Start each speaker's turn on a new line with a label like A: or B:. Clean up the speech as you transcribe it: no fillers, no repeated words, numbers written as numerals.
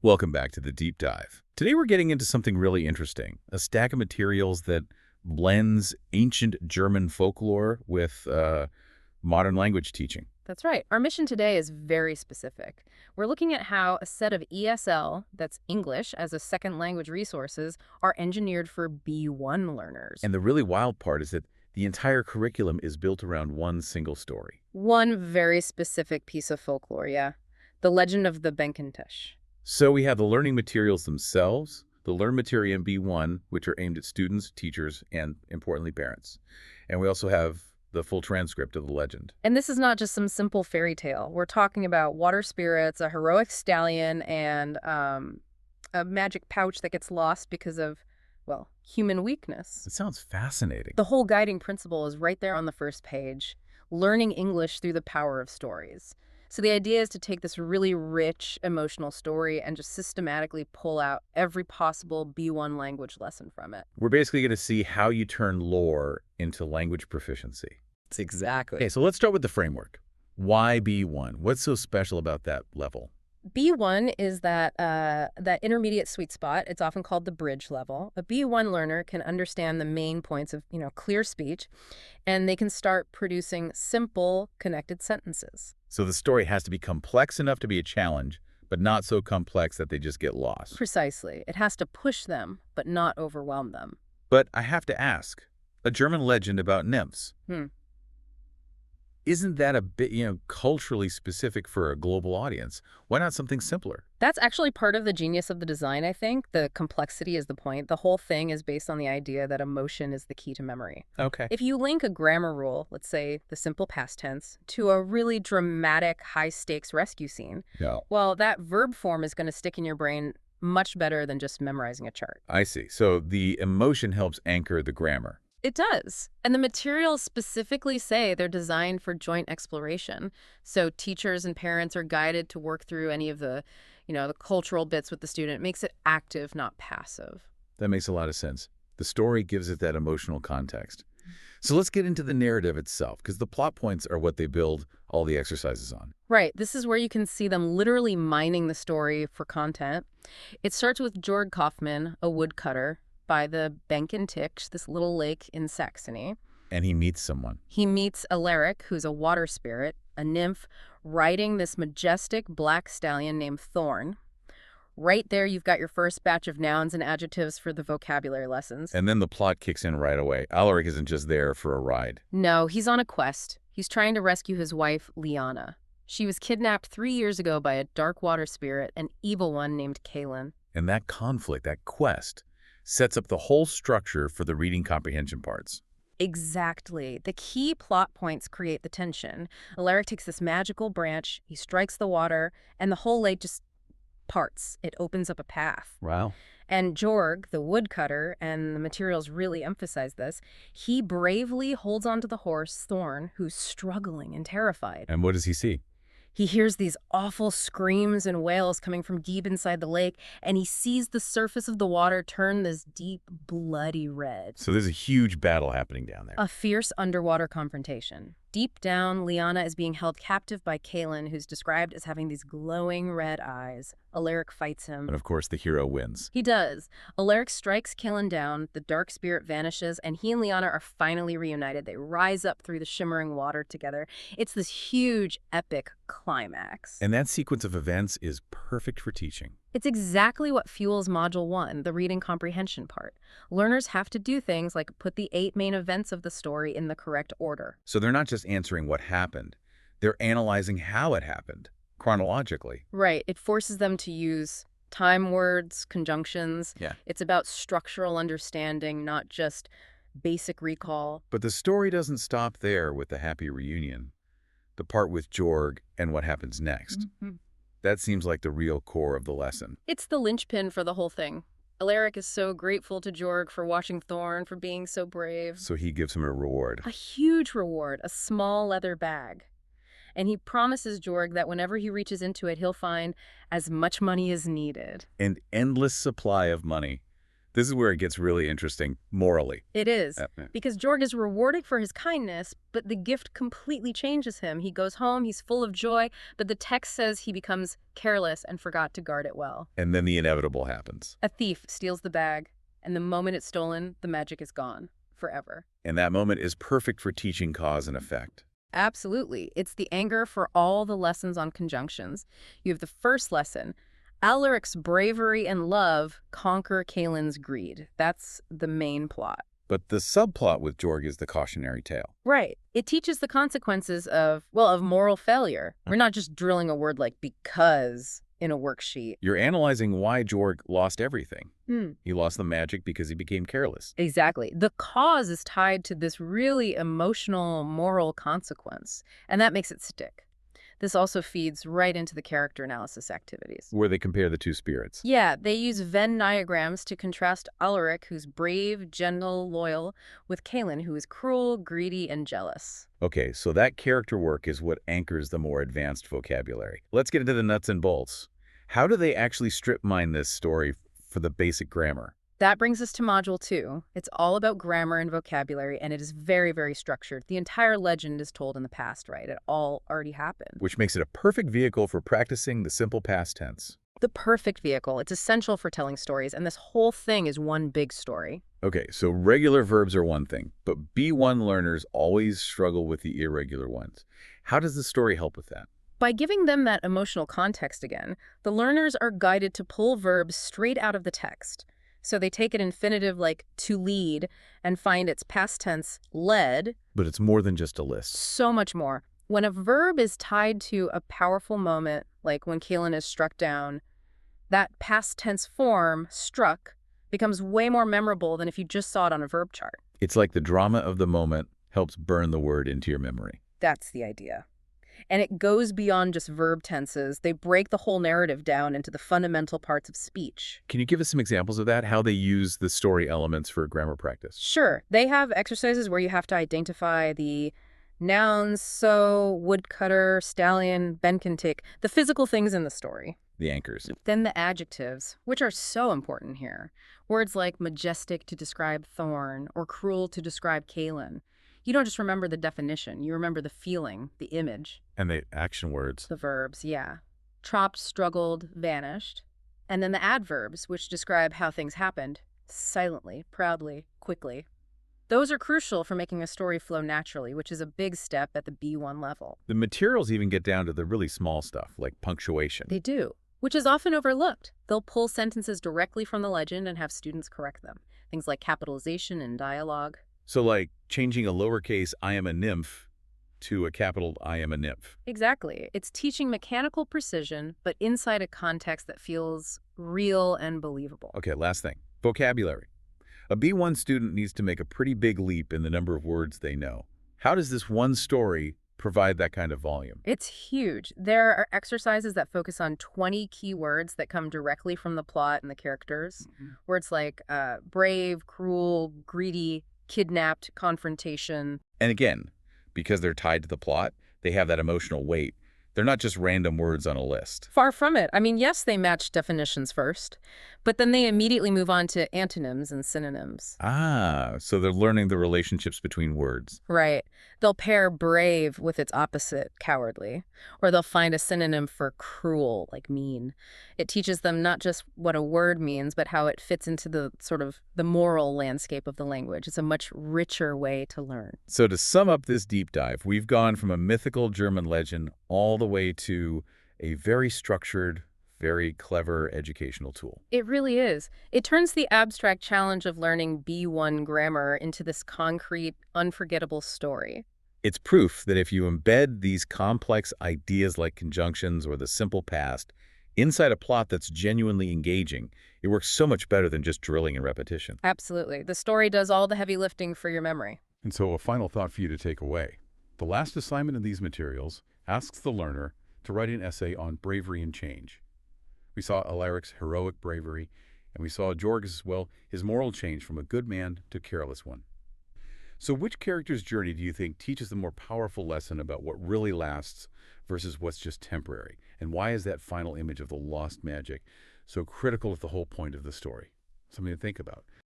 A: Welcome back to the Deep Dive. Today we're getting into something really interesting, a stack of materials that blends ancient German folklore with modern language teaching.
B: That's right. Our mission today is very specific. We're looking at how a set of ESL, that's English as a second language resources, are engineered for B1 learners.
A: And the really wild part is that the entire curriculum is built around one single story.
B: One very specific piece of folklore, yeah. The legend of the Benkenteich.
A: So we have the learning materials themselves, the Learn Material in B1, which are aimed at students, teachers, and, importantly, parents. And we also have the full transcript of the legend.
B: And this is not just some simple fairy tale. We're talking about water spirits, a heroic stallion, and a magic pouch that gets lost because of, well, human weakness.
A: It sounds fascinating.
B: The whole guiding principle is right there on the first page, learning English through the power of stories. So the idea is to take this really rich emotional story and just systematically pull out every possible B1 language lesson from it.
A: We're basically going to see how you turn lore into language proficiency.
C: Exactly.
A: Okay, so let's start with the framework. Why B1? What's so special about that level?
B: B1 is that intermediate sweet spot. It's often called the bridge level. A B1 learner can understand the main points of, clear speech, and they can start producing simple, connected sentences.
A: So the story has to be complex enough to be a challenge, but not so complex that they just get lost.
B: Precisely. It has to push them, but not overwhelm them.
A: But I have to ask, a German legend about nymphs. Isn't that a bit, culturally specific for a global audience? Why not something simpler?
B: That's actually part of the genius of the design, I think. The complexity is the point. The whole thing is based on the idea that emotion is the key to memory.
C: Okay.
B: If you link a grammar rule, let's say the simple past tense, to a really dramatic, high-stakes rescue scene, well, that verb form is going to stick in your brain much better than just memorizing a chart.
A: I see. So the emotion helps anchor the grammar.
B: It does. And the materials specifically say they're designed for joint exploration. So teachers and parents are guided to work through any of the, the cultural bits with the student. It makes it active, not passive.
A: That makes a lot of sense. The story gives it that emotional context. So let's get into the narrative itself, because the plot points are what they build all the exercises on.
B: Right. This is where you can see them literally mining the story for content. It starts with Georg Kaufmann, a woodcutter, by the Benkenteich, this little lake in Saxony.
A: And he meets someone.
B: He meets Alaric, who's a water spirit, a nymph, riding this majestic black stallion named Thorn. Right there, you've got your first batch of nouns and adjectives for the vocabulary lessons.
A: And then the plot kicks in right away. Alaric isn't just there for a ride.
B: No, he's on a quest. He's trying to rescue his wife, Liana. She was kidnapped 3 years ago by a dark water spirit, an evil one named Kalin.
A: And that conflict, that quest, sets up the whole structure for the reading comprehension parts.
B: Exactly. The key plot points create the tension. Alaric takes this magical branch, he strikes the water, and the whole lake just parts. It opens up a path.
A: Wow.
B: And Georg, the woodcutter, and the materials really emphasize this, he bravely holds onto the horse, Thorn, who's struggling and terrified.
A: And what does he see?
B: He hears these awful screams and wails coming from deep inside the lake, and he sees the surface of the water turn this deep, bloody red.
A: So there's a huge battle happening down there.
B: A fierce underwater confrontation. Deep down, Liana is being held captive by Kalin, who's described as having these glowing red eyes. Alaric fights him.
A: And of course, the hero wins.
B: He does. Alaric strikes Kalin down, the dark spirit vanishes, and he and Liana are finally reunited. They rise up through the shimmering water together. It's this huge, epic climax.
A: And that sequence of events is perfect for teaching.
B: It's exactly what fuels Module 1, the reading comprehension part. Learners have to do things like put the 8 main events of the story in the correct order.
A: So they're not just answering what happened. They're analyzing how it happened, chronologically.
B: Right. It forces them to use time words, conjunctions.
A: Yeah.
B: It's about structural understanding, not just basic recall.
A: But the story doesn't stop there with the happy reunion. The part with Georg and what happens next. That seems like the real core of the lesson.
B: It's the linchpin for the whole thing. Alaric is so grateful to Georg for watching Thorn, for being so brave.
A: So he gives him a reward.
B: A huge reward, a small leather bag. And he promises Georg that whenever he reaches into it, he'll find as much money as needed.
A: An endless supply of money. This is where it gets really interesting morally.
B: It is,
A: Uh,
B: because Jorg is rewarded for his kindness, but the gift completely changes him. He goes home, he's full of joy, but the text says he becomes careless and forgot to guard it well.
A: And then the inevitable happens.
B: A thief steals the bag, and the moment it's stolen, the magic is gone. Forever.
A: And that moment is perfect for teaching cause and effect.
B: Absolutely. It's the anger for all the lessons on conjunctions. You have the first lesson. Alaric's bravery and love conquer Kalen's greed. That's the main plot.
A: But the subplot with Jorg is the cautionary tale.
B: Right. It teaches the consequences of moral failure. We're not just drilling a word like because in a worksheet.
A: You're analyzing why Jorg lost everything.
B: Hmm.
A: He lost the magic because he became careless.
B: Exactly. The cause is tied to this really emotional, moral consequence, and that makes it stick. This also feeds right into the character analysis activities.
A: Where they compare the two spirits.
B: Yeah, they use Venn diagrams to contrast Alaric, who's brave, gentle, loyal, with Kalen, who is cruel, greedy, and jealous.
A: Okay, so that character work is what anchors the more advanced vocabulary. Let's get into the nuts and bolts. How do they actually strip mine this story for the basic grammar?
B: That brings us to Module 2. It's all about grammar and vocabulary, and it is very, very structured. The entire legend is told in the past, right? It all already happened.
A: Which makes it a perfect vehicle for practicing the simple past tense.
B: The perfect vehicle. It's essential for telling stories, and this whole thing is one big story.
A: Okay, so regular verbs are one thing, but B1 learners always struggle with the irregular ones. How does the story help with that?
B: By giving them that emotional context again, the learners are guided to pull verbs straight out of the text. So they take an infinitive like to lead and find its past tense led.
A: But it's more than just a list.
B: So much more. When a verb is tied to a powerful moment, like when Kalen is struck down, that past tense form, struck, becomes way more memorable than if you just saw it on a verb chart.
A: It's like the drama of the moment helps burn the word into your memory.
B: That's the idea. And it goes beyond just verb tenses. They break the whole narrative down into the fundamental parts of speech.
A: Can you give us some examples of that, how they use the story elements for grammar practice?
B: Sure. They have exercises where you have to identify the nouns, so, woodcutter, stallion, Benkenteich, the physical things in the story.
A: The anchors.
B: Then the adjectives, which are so important here. Words like majestic to describe thorn or cruel to describe Kalen. You don't just remember the definition, you remember the feeling, the image.
A: And the action words.
B: The verbs, yeah. Chopped, struggled, vanished. And then the adverbs, which describe how things happened. Silently, proudly, quickly. Those are crucial for making a story flow naturally, which is a big step at the B1 level.
A: The materials even get down to the really small stuff, like punctuation.
B: They do, which is often overlooked. They'll pull sentences directly from the legend and have students correct them. Things like capitalization and dialogue.
A: So like changing a lowercase I am a nymph to a capital I am a nymph.
B: Exactly. It's teaching mechanical precision, but inside a context that feels real and believable.
A: Okay, last thing. Vocabulary. A B1 student needs to make a pretty big leap in the number of words they know. How does this one story provide that kind of volume?
B: It's huge. There are exercises that focus on 20 key words that come directly from the plot and the characters. Words like brave, cruel, greedy, kidnapped, confrontation.
A: And again, because they're tied to the plot, they have that emotional weight. They're not just random words on a list.
B: Far from it. I mean, yes, they match definitions first, but then they immediately move on to antonyms and synonyms.
A: Ah, so they're learning the relationships between words.
B: Right. They'll pair brave with its opposite, cowardly, or they'll find a synonym for cruel, like mean. It teaches them not just what a word means, but how it fits into the sort of the moral landscape of the language. It's a much richer way to learn.
A: So to sum up this deep dive, we've gone from a mythical German legend all the way to a very structured, very clever educational tool.
B: It really is. It turns the abstract challenge of learning B1 grammar into this concrete, unforgettable story.
A: It's proof that if you embed these complex ideas like conjunctions or the simple past inside a plot that's genuinely engaging, it works so much better than just drilling and repetition.
B: Absolutely. The story does all the heavy lifting for your memory.
A: And so a final thought for you to take away. The last assignment in these materials asks the learner to write an essay on bravery and change. We saw Alaric's heroic bravery, and we saw Jorg's, well, his moral change from a good man to a careless one. So which character's journey do you think teaches the more powerful lesson about what really lasts versus what's just temporary? And why is that final image of the lost magic so critical to the whole point of the story? Something to think about.